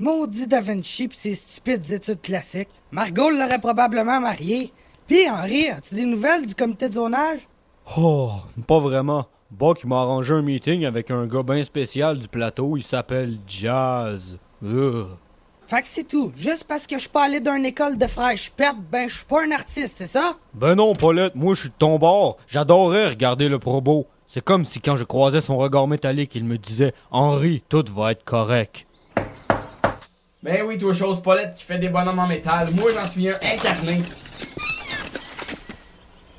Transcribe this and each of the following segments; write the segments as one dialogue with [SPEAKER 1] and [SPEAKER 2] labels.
[SPEAKER 1] Maudit Da Vinci pis ses stupides études classiques. Margot l'aurait probablement marié. Pis, Henri, as-tu des nouvelles du comité de zonage?
[SPEAKER 2] Oh, pas vraiment. Buck m'a arrangé un meeting avec un gars bien spécial du plateau, il s'appelle Jazz.
[SPEAKER 1] Fait que c'est tout. Juste parce que je suis pas allé d'une école de fraîche perte, ben je suis pas un artiste, c'est ça?
[SPEAKER 2] Ben non, Paulette, moi je suis de ton bord. J'adorais regarder le probo. C'est comme si quand je croisais son regard métallique, il me disait « Henri, tout va être correct. »
[SPEAKER 3] Ben oui, toi chose Paulette qui fait des bonhommes en métal. Moi, j'en suis un incarné.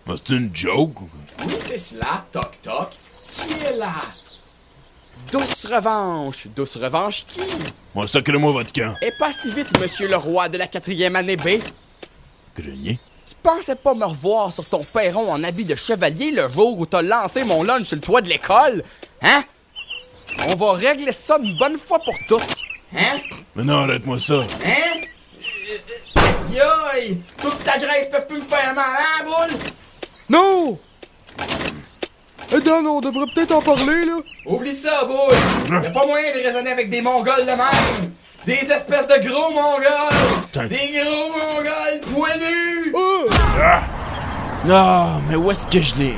[SPEAKER 4] Ah, c'est une joke?
[SPEAKER 3] Oui, c'est cela. Toc toc. Qui est là? Douce revanche. Douce revanche qui?
[SPEAKER 4] Moi, sacrez-moi votre camp.
[SPEAKER 3] Et pas si vite, monsieur le roi de la 4e année B.
[SPEAKER 4] Grenier?
[SPEAKER 3] Tu pensais pas me revoir sur ton perron en habit de chevalier le jour où t'as lancé mon lunch sur le toit de l'école? Hein? On va régler ça une bonne fois pour toutes. Hein?
[SPEAKER 4] Mais non, arrête-moi ça.
[SPEAKER 3] Hein? Yoï! Toute ta graisse peut plus me faire mal, hein, boule?
[SPEAKER 2] Non! Dan, on devrait peut-être en parler, là.
[SPEAKER 3] Oublie ça, boule! Y'a pas moyen de raisonner avec des mongols de même! Des espèces de gros mongols! Des gros mongols poilus!
[SPEAKER 5] Non, mais où est-ce que je l'ai?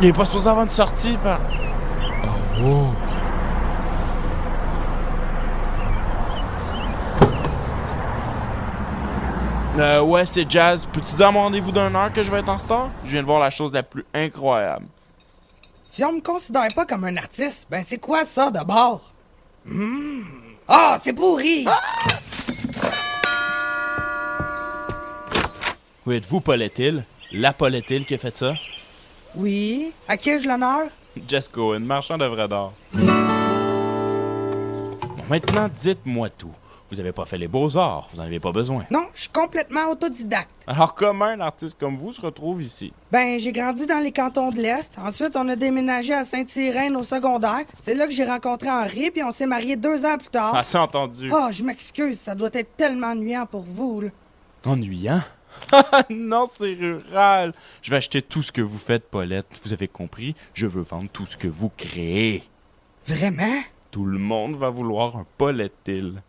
[SPEAKER 5] Il est pas supposé avoir une sortie, par... Oh. Ouais, c'est Jazz. Peux-tu dire à mon rendez-vous d'1 heure que je vais être en retard? Je viens de voir la chose la plus incroyable.
[SPEAKER 1] Si on me considère pas comme un artiste, ben c'est quoi ça d'abord? Ah, c'est pourri!
[SPEAKER 5] Où êtes-vous, Paulette-Hill? La Paulette-Hill qui a fait ça?
[SPEAKER 1] Oui, à qui ai-je l'honneur?
[SPEAKER 5] Jess Cohen, marchand d'œuvres d'art. Bon, maintenant, dites-moi tout. Vous avez pas fait les beaux-arts, vous en avez pas besoin.
[SPEAKER 1] Non, je suis complètement autodidacte.
[SPEAKER 5] Alors comment un artiste comme vous se retrouve ici?
[SPEAKER 1] Ben, j'ai grandi dans les cantons de l'Est. Ensuite, on a déménagé à Sainte-Irène au secondaire. C'est là que j'ai rencontré Henri, puis on s'est mariés 2 ans plus tard.
[SPEAKER 5] Assez entendu.
[SPEAKER 1] Oh, je m'excuse, ça doit être tellement ennuyant pour vous, là.
[SPEAKER 5] Ennuyant? Non, c'est rural. Je vais acheter tout ce que vous faites, Paulette. Vous avez compris? Je veux vendre tout ce que vous créez.
[SPEAKER 1] Vraiment?
[SPEAKER 5] Tout le monde va vouloir un Paulette-Hill.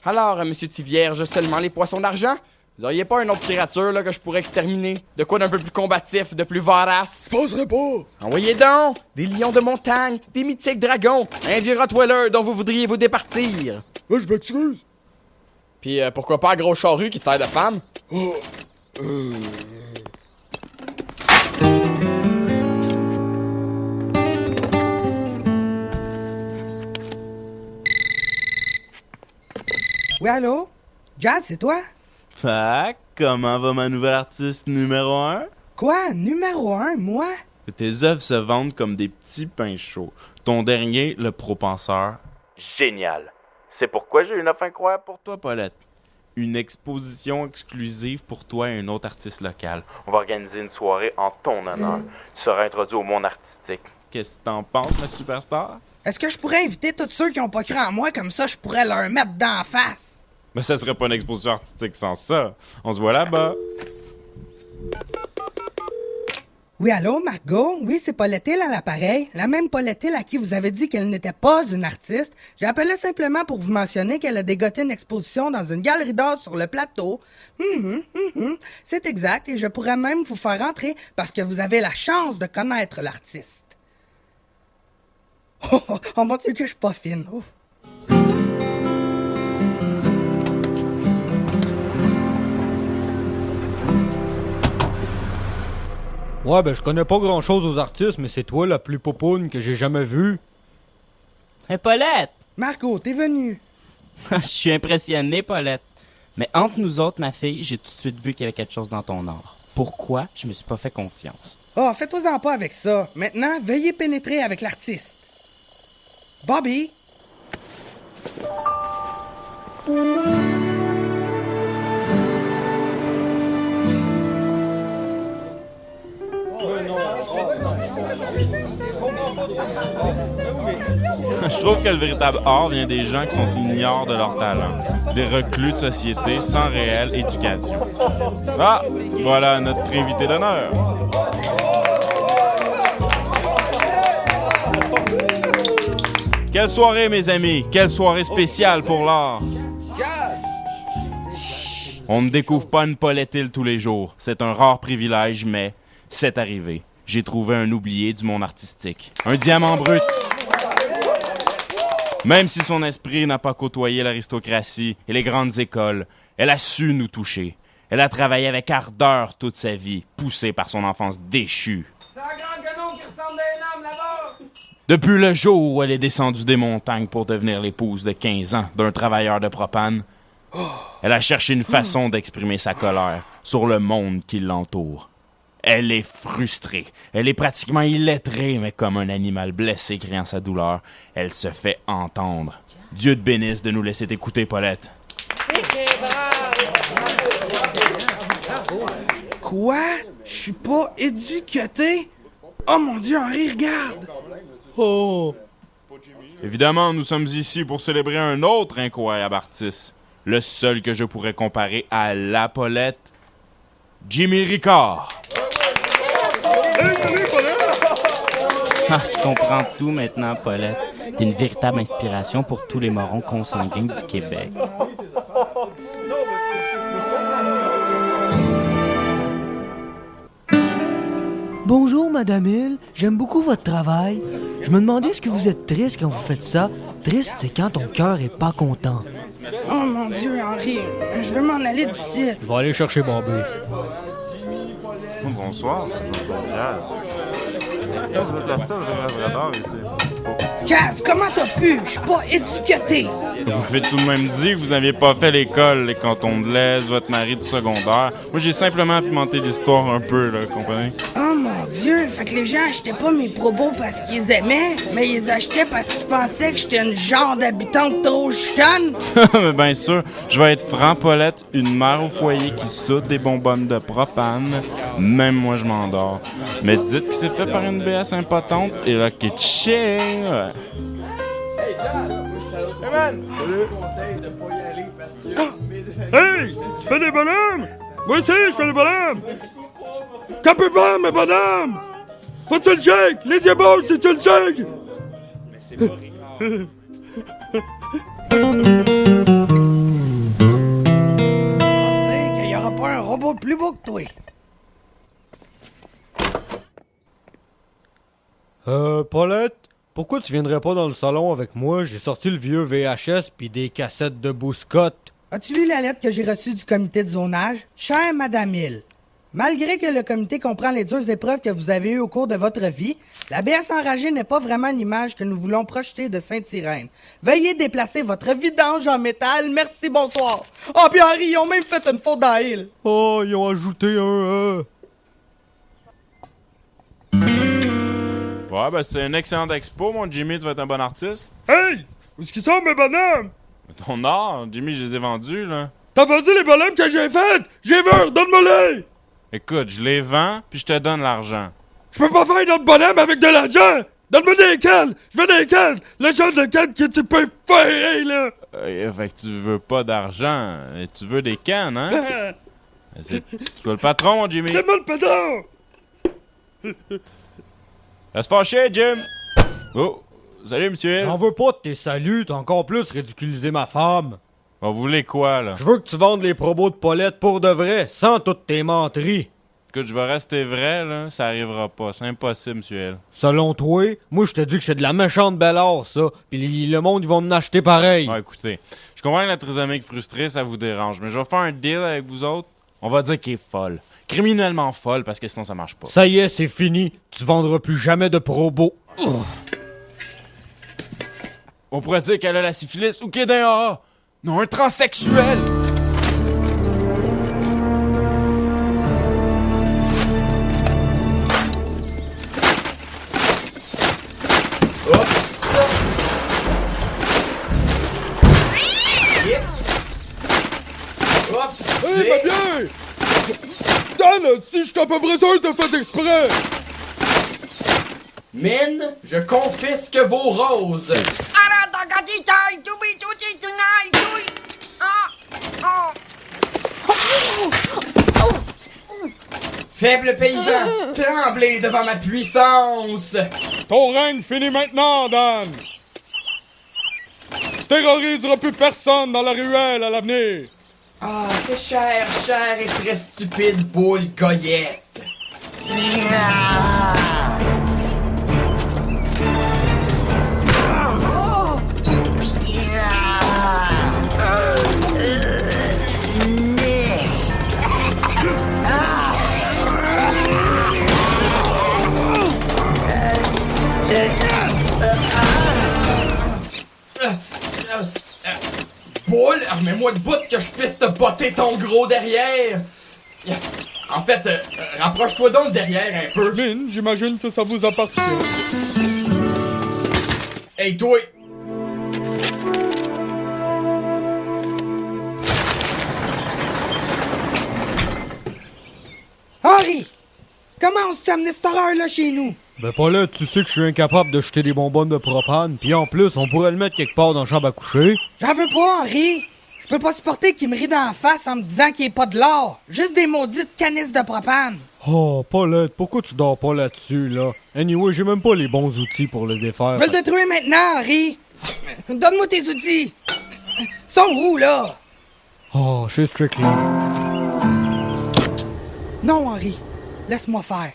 [SPEAKER 3] Alors, monsieur Tivierge, seulement les poissons d'argent? Vous auriez pas une autre créature là, que je pourrais exterminer? De quoi d'un peu plus combatif, de plus vorace?
[SPEAKER 4] Je penserais pas.
[SPEAKER 3] Envoyez donc! Des lions de montagne, des mythiques dragons, un vieux Rottweiler dont vous voudriez vous départir.
[SPEAKER 4] Je m'excuse.
[SPEAKER 3] Puis pourquoi pas un gros charrue qui te sert de femme?
[SPEAKER 1] Oui, allô? Jazz, c'est toi?
[SPEAKER 5] Fait, comment va ma nouvelle artiste numéro 1?
[SPEAKER 1] Quoi? Numéro 1, moi?
[SPEAKER 5] Tes œuvres se vendent comme des petits pains chauds. Ton dernier, Le Propenseur, génial. C'est pourquoi j'ai une offre incroyable pour toi, Paulette. Une exposition exclusive pour toi et un autre artiste local. On va organiser une soirée en ton honneur. Tu seras introduit au monde artistique. Qu'est-ce que t'en penses, ma superstar?
[SPEAKER 1] Est-ce que je pourrais inviter tous ceux qui ont pas cru en moi, comme ça je pourrais leur mettre d'en face?
[SPEAKER 5] Mais ça serait pas une exposition artistique sans ça. On se voit là-bas.
[SPEAKER 1] Oui, allô, Margot? Oui, c'est Paulette-Hill à l'appareil. La même Paulette-Hill à qui vous avez dit qu'elle n'était pas une artiste. J'appelais simplement pour vous mentionner qu'elle a dégoté une exposition dans une galerie d'art sur le plateau. C'est exact, et je pourrais même vous faire entrer parce que vous avez la chance de connaître l'artiste. Oh mon Dieu, que je suis pas fine. Ouf.
[SPEAKER 2] Ouais, ben je connais pas grand-chose aux artistes, mais c'est toi la plus popoune que j'ai jamais vue.
[SPEAKER 6] Hey, Paulette!
[SPEAKER 1] Margot, t'es venue.
[SPEAKER 6] Je suis impressionné, Paulette. Mais entre nous autres, ma fille, j'ai tout de suite vu qu'il y avait quelque chose dans ton art. Pourquoi je me suis pas fait confiance?
[SPEAKER 1] Oh, faites-vous-en pas avec ça. Maintenant, veuillez pénétrer avec l'artiste. Bobby!
[SPEAKER 5] Je trouve que le véritable art vient des gens qui sont ignorants de leur talent. Des reclus de société sans réelle éducation. Ah, voilà notre invité d'honneur. Quelle soirée, mes amis! Quelle soirée spéciale pour l'art! On ne découvre pas une Paulette Hill tous les jours. C'est un rare privilège, mais c'est arrivé. J'ai trouvé un oublié du monde artistique. Un diamant brut. Même si son esprit n'a pas côtoyé l'aristocratie et les grandes écoles, elle a su nous toucher. Elle a travaillé avec ardeur toute sa vie, poussée par son enfance déchue.
[SPEAKER 1] C'est un grand canon qui ressemble à un homme là-bas!
[SPEAKER 5] Depuis le jour où elle est descendue des montagnes pour devenir l'épouse de 15 ans d'un travailleur de propane, elle a cherché une façon d'exprimer sa colère sur le monde qui l'entoure. Elle est frustrée. Elle est pratiquement illettrée, mais comme un animal blessé criant sa douleur, elle se fait entendre. Dieu te bénisse de nous laisser t'écouter, Paulette.
[SPEAKER 1] Quoi? Je suis pas éduqué? Oh mon Dieu, Henri, regarde! Oh!
[SPEAKER 5] Évidemment, nous sommes ici pour célébrer un autre incroyable artiste. Le seul que je pourrais comparer à la Paulette, Jimmy Ricard.
[SPEAKER 6] Ah, je comprends tout maintenant, Paulette. T'es une véritable inspiration pour tous les morons consanguins du Québec.
[SPEAKER 7] Bonjour, Madame Hill. J'aime beaucoup votre travail. Je me demandais est-ce que vous êtes triste quand vous faites ça. Triste, c'est quand ton cœur est pas content.
[SPEAKER 1] Oh mon Dieu, Henri, je veux m'en aller d'ici.
[SPEAKER 2] Je vais aller chercher Bobby.
[SPEAKER 5] Bonsoir, vous êtes la seule vraie d'art ici.
[SPEAKER 1] Jazz, comment t'as pu? Je suis pas éduqué.
[SPEAKER 5] Vous m'avez tout de même dit que vous n'aviez pas fait l'école, les cantons de l'Est, votre mari du secondaire. Moi, j'ai simplement pimenté l'histoire un peu, là, comprenez?
[SPEAKER 1] Oh mon Dieu, fait que les gens achetaient pas mes probos parce qu'ils aimaient, mais ils les achetaient parce qu'ils pensaient que j'étais une genre d'habitante trop jeune.
[SPEAKER 5] Mais bien sûr, je vais être franc, Paulette, une mère au foyer qui soude des bonbonnes de propane. Même moi, je m'endors. Mais dites que c'est fait par une BS impotente et là, qui chill.
[SPEAKER 3] Hey, Jazz! Moi, je suis à l'autre conseil de pas y aller parce que...
[SPEAKER 4] Hey! Tu fais des bonhommes? Moi aussi, je fais des bonhommes! Capez pas, mes bonhommes! Faut-tu le shake? Les yeux beaux, c'est-tu le shake?
[SPEAKER 5] Mais c'est pas Ricard.
[SPEAKER 1] On dirait qu'il y aura pas un robot plus beau que toi.
[SPEAKER 2] Paulette, pourquoi tu viendrais pas dans le salon avec moi? J'ai sorti le vieux VHS puis des cassettes de Bouscotte.
[SPEAKER 1] As-tu lu la lettre que j'ai reçue du comité de zonage? Chère Madame Hill, malgré que le comité comprend les dures épreuves que vous avez eues au cours de votre vie, la BS enragée n'est pas vraiment l'image que nous voulons projeter de Sainte-Irène. Veuillez déplacer votre vidange en métal. Merci, bonsoir. Oh, puis Henri, ils ont même fait une faute dans Hill.
[SPEAKER 2] Oh, ils ont ajouté un
[SPEAKER 5] Ouais, ben c'est une excellente expo, mon Jimmy, tu vas être un bon artiste.
[SPEAKER 4] Hey! Où est-ce qu'ils sont, mes bonhommes?
[SPEAKER 5] Ton art, Jimmy, je les ai vendus, là.
[SPEAKER 4] T'as vendu les bonhommes que j'ai faits? J'ai vu, donne-moi-les!
[SPEAKER 5] Écoute, je les vends, puis je te donne l'argent.
[SPEAKER 4] Je peux pas faire d'autres bonhommes avec de l'argent! Donne-moi des cannes! Je veux des cannes! Le genre de cannes que tu peux faire, là!
[SPEAKER 5] Fait que tu veux pas d'argent, tu veux des cannes, hein? C'est toi le patron, mon Jimmy.
[SPEAKER 4] C'est moi le patron!
[SPEAKER 5] Laisse fâcher, Jim! Oh, salut, monsieur.
[SPEAKER 2] J'en veux pas de tes saluts, t'as encore plus ridiculisé ma femme.
[SPEAKER 5] Vous voulez quoi, là?
[SPEAKER 2] Je veux que tu vendes les probos de Paulette pour de vrai, sans toutes tes menteries.
[SPEAKER 5] Écoute, je vais rester vrai, là, ça arrivera pas. C'est impossible, monsieur L.
[SPEAKER 2] Selon toi, moi je te dis que c'est de la méchante belle art, ça. Pis le monde, ils vont en acheter pareil.
[SPEAKER 5] Ouais, écoutez, je comprends que la trisomique frustrée, ça vous dérange, mais je vais faire un deal avec vous autres. On va dire qu'elle est folle. Criminellement folle, parce que sinon ça marche pas.
[SPEAKER 2] Ça y est, c'est fini. Tu vendras plus jamais de probos.
[SPEAKER 5] On pourrait dire qu'elle a la syphilis ou qu'elle est d'un AA. Non, un transsexuel!
[SPEAKER 4] Hey, ma bien! Dan, si je suis à peu près sûr que t'as fait exprès!
[SPEAKER 3] Mine, je confisque vos roses. Faible paysan, tremblez devant ma puissance.
[SPEAKER 4] Ton règne finit maintenant, Dan!
[SPEAKER 2] tu terroriseras plus personne dans la ruelle à l'avenir.
[SPEAKER 3] Ah, c'est cher et très stupide boule goyette. Boule, remets-moi de bout que je puisse te botter ton gros derrière. En fait, rapproche-toi donc derrière un peu.
[SPEAKER 2] Mine, j'imagine que ça vous appartient.
[SPEAKER 3] Hey toi!
[SPEAKER 1] Henri! Comment on s'est amené cette horreur-là chez nous?
[SPEAKER 2] Ben Paulette, tu sais que je suis incapable de jeter des bonbonnes de propane, puis en plus, on pourrait le mettre quelque part dans la chambre à coucher.
[SPEAKER 1] J'en veux pas, Henri! Je peux pas supporter qu'il me rit d'en face en me disant qu'il est pas de l'or. Juste des maudites canisses de propane.
[SPEAKER 2] Oh, Paulette, pourquoi tu dors pas là-dessus, là? Anyway, j'ai même pas les bons outils pour le défaire.
[SPEAKER 1] Je vais le détruire maintenant, Henri! Donne-moi tes outils! Ils sont où, là?
[SPEAKER 2] Oh, chez Strickland.
[SPEAKER 1] Non, Henri. Laisse-moi faire.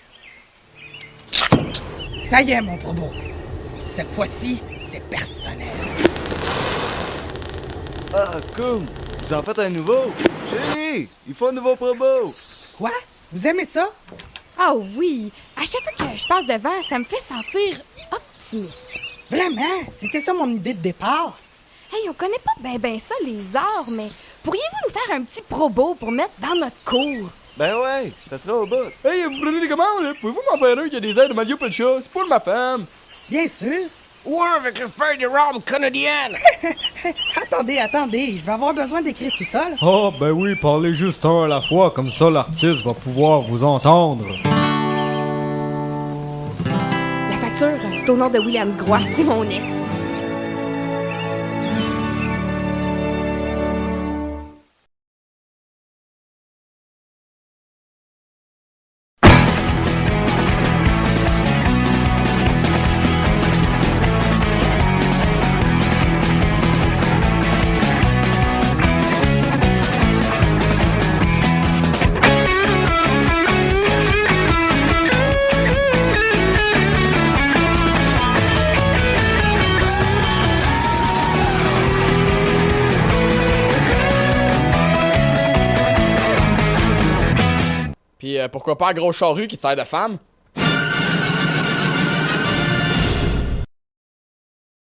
[SPEAKER 1] Ça y est, mon probo. Cette fois-ci, c'est personnel.
[SPEAKER 8] Ah, cool! Vous en faites un nouveau? Chérie, il faut un nouveau promo!
[SPEAKER 1] Quoi? Vous aimez ça?
[SPEAKER 9] Ah oui! À chaque fois que je passe devant, ça me fait sentir optimiste.
[SPEAKER 1] Vraiment? C'était ça mon idée de départ?
[SPEAKER 9] Hey, on connaît pas ben ça, les arts, mais pourriez-vous nous faire un petit probo pour mettre dans notre cours?
[SPEAKER 8] Ben ouais, ça sera au bout.
[SPEAKER 3] Hey, vous prenez des commandes, là? Pouvez-vous m'en faire un qui a des airs de Mario Pelcha? C'est pour ma femme.
[SPEAKER 1] Bien sûr.
[SPEAKER 3] Ouais, avec le feuille de rhum canadienne.
[SPEAKER 1] Attendez. Je vais avoir besoin d'écrire tout ça, là.
[SPEAKER 2] Oh, ben oui, parlez juste un à la fois, comme ça l'artiste va pouvoir vous entendre.
[SPEAKER 9] La facture, c'est au nom de Williams Groix. C'est mon ex.
[SPEAKER 3] Puis pourquoi pas un gros charrue qui te sert de femme?